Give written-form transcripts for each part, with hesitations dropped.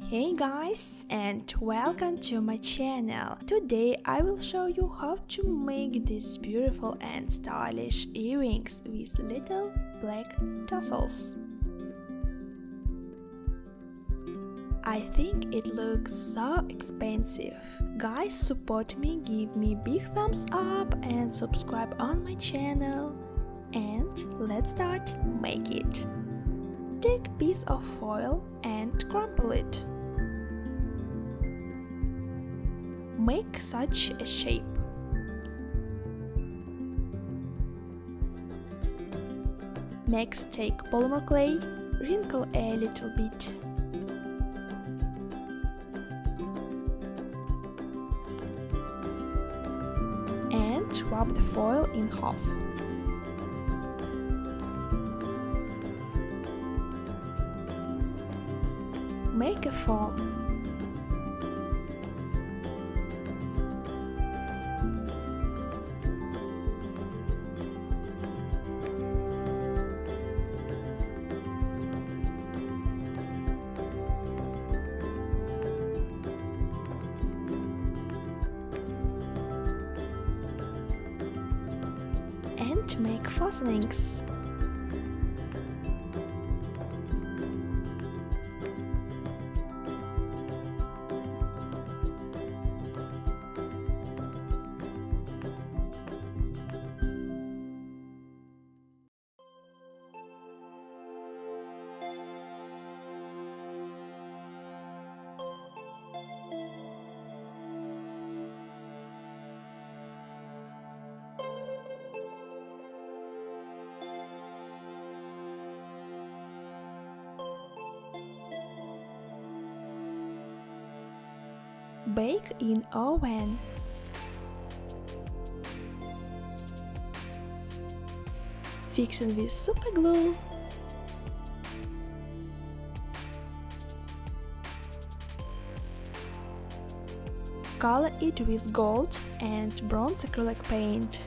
Hey guys, and welcome to my channel. Today I will show you how to make these beautiful and stylish earrings with little black tassels. I think it looks so expensive. Guys, support me, give me big thumbs up and subscribe on my channel. And let's start make it. Take a piece of foil and crumple it. Make such a shape. Next, take polymer clay, wrinkle a little bit. And rub the foil in half. Make a foam. And make fastenings. Bake in oven. Fixing with super glue. Color it with gold and bronze acrylic paint.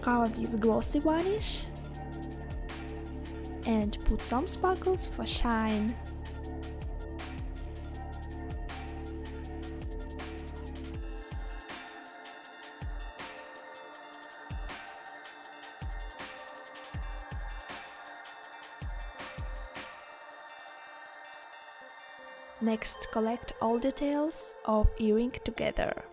Cover with glossy varnish and put some sparkles for shine. Next, collect all details of earring together.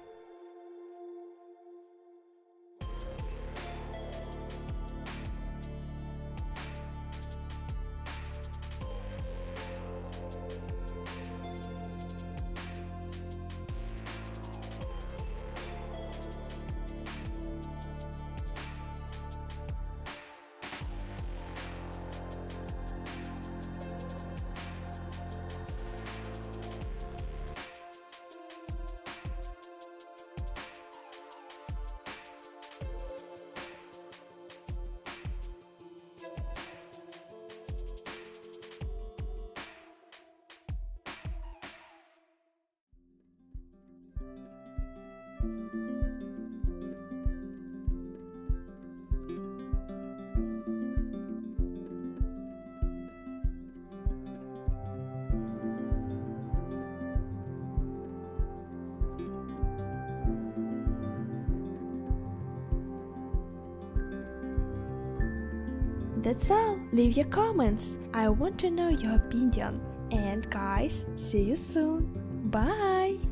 That's all. Leave your comments. I want to know your opinion. And guys, see you soon. Bye!